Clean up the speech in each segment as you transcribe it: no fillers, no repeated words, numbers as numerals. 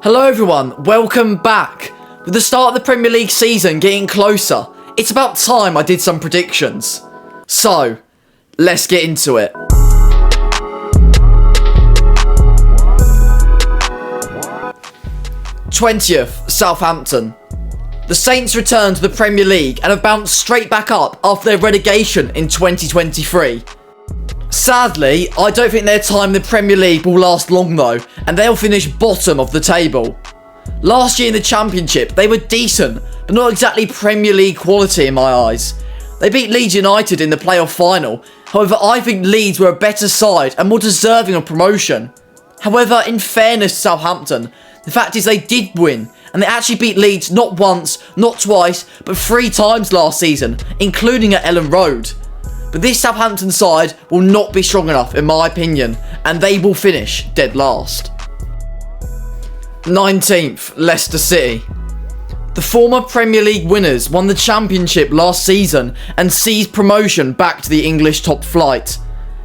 Hello everyone, welcome back. With the start of the Premier League season getting closer, it's about time I did some predictions. So, let's get into it. '20th, Southampton. The Saints return to the Premier League and have bounced straight back up after their relegation in 2023. Sadly, I don't think their time in the Premier League will last long though, and they'll finish bottom of the table. Last year in the Championship, they were decent, but not exactly Premier League quality in my eyes. They beat Leeds United in the playoff final, however I think Leeds were a better side and more deserving of promotion. However, in fairness to Southampton, the fact is they did win, and they actually beat Leeds not once, not twice, but 3 times last season, including at Ellen Road. But this Southampton side will not be strong enough in my opinion, and they will finish dead last. 19th, Leicester City. The former Premier League winners won the Championship last season and seized promotion back to the English top flight.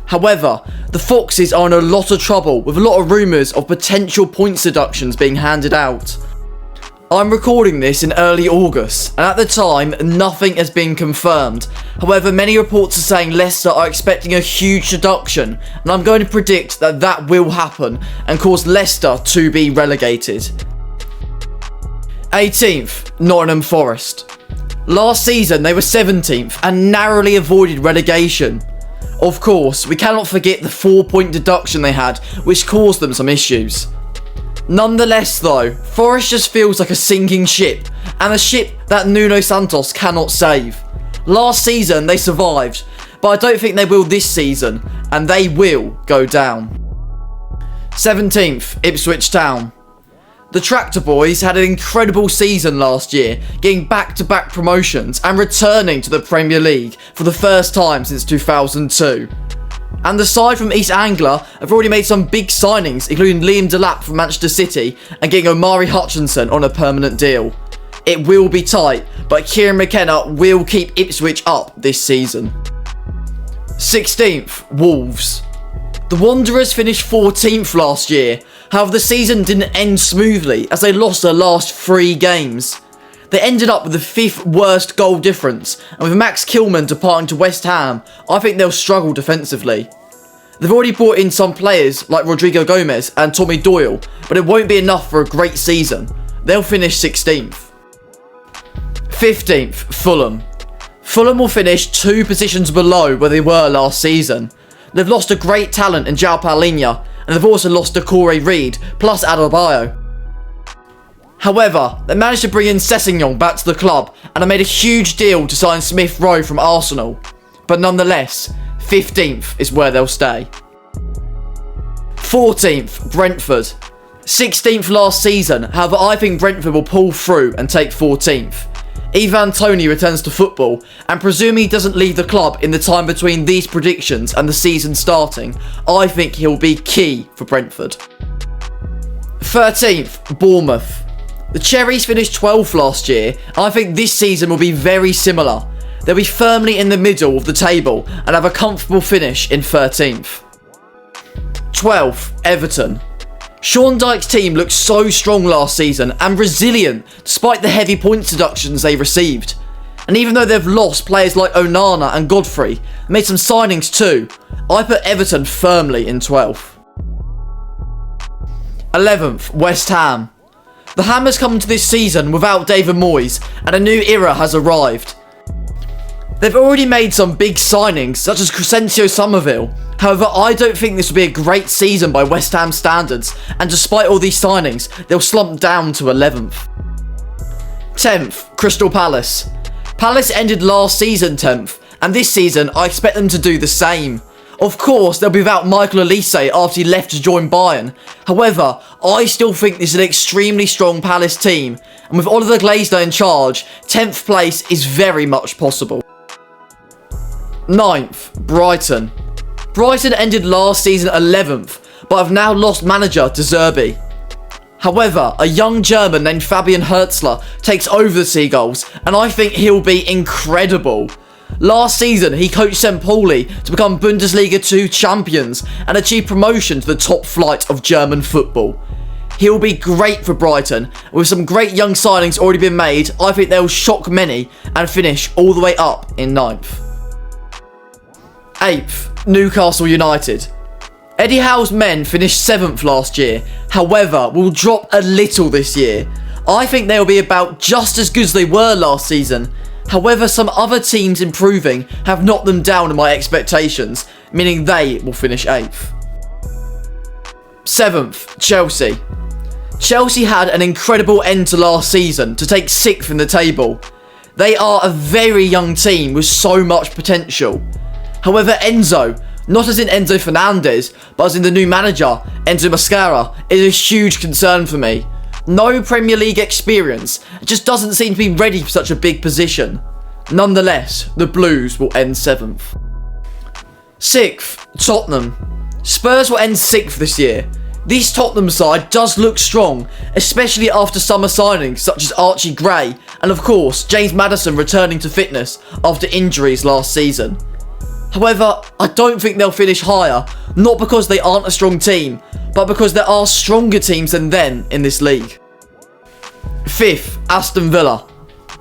However, the Foxes are in a lot of trouble with a lot of rumours of potential points deductions being handed out. I'm recording this in early August, and at the time, nothing has been confirmed. However, many reports are saying Leicester are expecting a huge deduction, and I'm going to predict that that will happen and cause Leicester to be relegated. 18th, Nottingham Forest. Last season, they were 17th and narrowly avoided relegation. Of course, we cannot forget the 4-point deduction they had, which caused them some issues. Nonetheless though, Forest just feels like a sinking ship, and a ship that Nuno Santos cannot save. Last season they survived, but I don't think they will this season, and they will go down. 17th, Ipswich Town. The Tractor Boys had an incredible season last year, getting back-to-back promotions and returning to the Premier League for the first time since 2002. And the side from East Anglia have already made some big signings, including Liam Delap from Manchester City and getting Omari Hutchinson on a permanent deal. It will be tight, but Kieran McKenna will keep Ipswich up this season. 16th, Wolves. The Wanderers finished 14th last year, however the season didn't end smoothly as they lost their last 3 games. They ended up with the 5th worst goal difference, and with Max Kilman departing to West Ham, I think they'll struggle defensively. They've already brought in some players like Rodrigo Gomez and Tommy Doyle, but it won't be enough for a great season. They'll finish 16th. 15th, Fulham. Fulham will finish 2 positions below where they were last season. They've lost a great talent in João Palhinha, and they've also lost Corey Reed, plus Adebayo. However, they managed to bring in Sessegnon back to the club and have made a huge deal to sign Smith Rowe from Arsenal. But nonetheless, 15th is where they'll stay. 14th, Brentford. 16th last season, however I think Brentford will pull through and take 14th. Ivan Toney returns to football, and presuming he doesn't leave the club in the time between these predictions and the season starting, I think he'll be key for Brentford. 13th, Bournemouth. The Cherries finished 12th last year, and I think this season will be very similar. They'll be firmly in the middle of the table and have a comfortable finish in 13th. 12th, Everton. Sean Dyche's team looked so strong last season and resilient despite the heavy points deductions they received. And even though they've lost players like Onana and Godfrey, made some signings too, I put Everton firmly in 12th. 11th, West Ham. The Hammers come into this season without David Moyes, and a new era has arrived. They've already made some big signings, such as Crescencio Somerville. However, I don't think this will be a great season by West Ham standards, and despite all these signings, they'll slump down to 11th. 10th, Crystal Palace. Palace ended last season 10th, and this season I expect them to do the same. Of course, they'll be without Michael Olise after he left to join Bayern. However, I still think this is an extremely strong Palace team, and with Oliver Glasner in charge, 10th place is very much possible. 9th, Brighton. Brighton ended last season 11th, but have now lost manager De Zerbi. However, a young German named Fabian Hürzeler takes over the Seagulls, and I think he'll be incredible. Last season, he coached St. Pauli to become Bundesliga 2 champions and achieve promotion to the top flight of German football. He'll be great for Brighton. With some great young signings already been made, I think they'll shock many and finish all the way up in 9th. 8th, Newcastle United. Eddie Howe's men finished 7th last year, however, will drop a little this year. I think they'll be about just as good as they were last season. However, some other teams improving have knocked them down in my expectations, meaning they will finish 8th. 7th, Chelsea. Chelsea had an incredible end to last season to take 6th in the table. They are a very young team with so much potential. However, Enzo, not as in Enzo Fernandez, but as in the new manager, Enzo Mascara, is a huge concern for me. No Premier League experience, just doesn't seem to be ready for such a big position. Nonetheless, the Blues will end 7th. 6th, Tottenham. Spurs will end 6th this year. This Tottenham side does look strong, especially after summer signings such as Archie Gray and of course James Maddison returning to fitness after injuries last season. However, I don't think they'll finish higher, not because they aren't a strong team, but because there are stronger teams than them in this league. 5th, Aston Villa.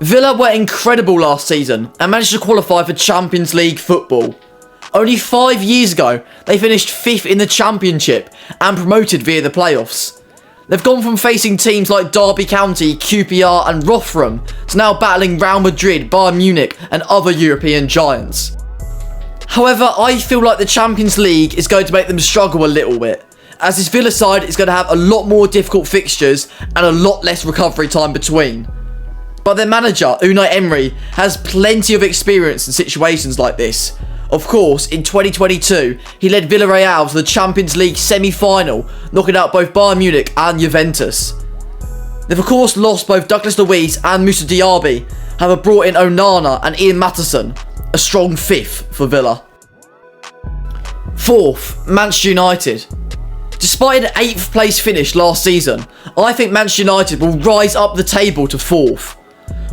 Villa were incredible last season and managed to qualify for Champions League football. Only 5 years ago, they finished 5th in the Championship and promoted via the playoffs. They've gone from facing teams like Derby County, QPR and Rotherham to now battling Real Madrid, Bayern Munich and other European giants. However, I feel like the Champions League is going to make them struggle a little bit, as this Villa side is going to have a lot more difficult fixtures and a lot less recovery time between. But their manager, Unai Emery, has plenty of experience in situations like this. Of course, in 2022, he led Villarreal to the Champions League semi-final, knocking out both Bayern Munich and Juventus. They've of course lost both Douglas Luiz and Moussa Diaby, however brought in Onana and Ian Maatsen, a strong 5th for Villa. 4th, Manchester United. Despite an 8th place finish last season, I think Manchester United will rise up the table to 4th.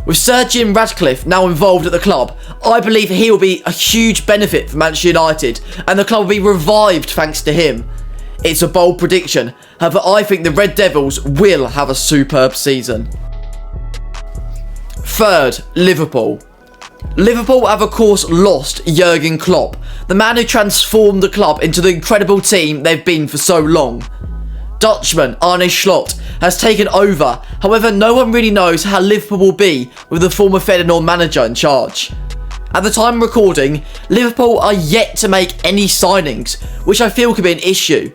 With Sir Jim Ratcliffe now involved at the club, I believe he will be a huge benefit for Manchester United and the club will be revived thanks to him. It's a bold prediction, however I think the Red Devils will have a superb season. 3rd, Liverpool. Liverpool have of course lost Jurgen Klopp, the man who transformed the club into the incredible team they've been for so long. Dutchman Arne Slot has taken over, however no one really knows how Liverpool will be with the former Feyenoord manager in charge. At the time of recording, Liverpool are yet to make any signings, which I feel could be an issue.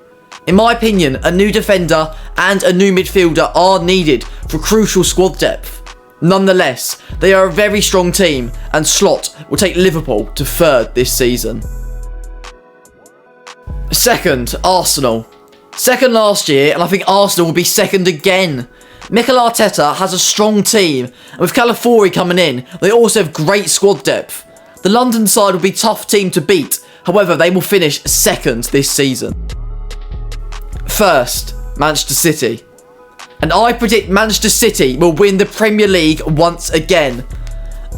In my opinion, a new defender and a new midfielder are needed for crucial squad depth. Nonetheless, they are a very strong team and Slot will take Liverpool to 3rd this season. 2nd, Arsenal. 2nd last year, and I think Arsenal will be 2nd again. Mikel Arteta has a strong team, and with Calafiori coming in, they also have great squad depth. The London side will be a tough team to beat, however they will finish 2nd this season. 1st, Manchester City. And I predict Manchester City will win the Premier League once again.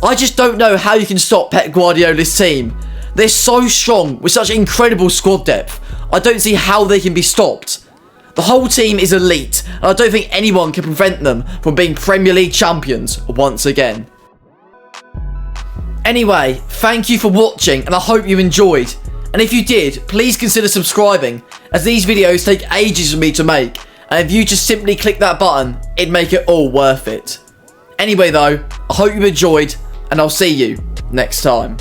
I just don't know how you can stop Pep Guardiola's team. They're so strong with such incredible squad depth. I don't see how they can be stopped. The whole team is elite, and I don't think anyone can prevent them from being Premier League champions once again. Anyway, thank you for watching, and I hope you enjoyed. And if you did, please consider subscribing, as these videos take ages for me to make, and if you just simply click that button, it'd make it all worth it. Anyway though, I hope you enjoyed, and I'll see you next time.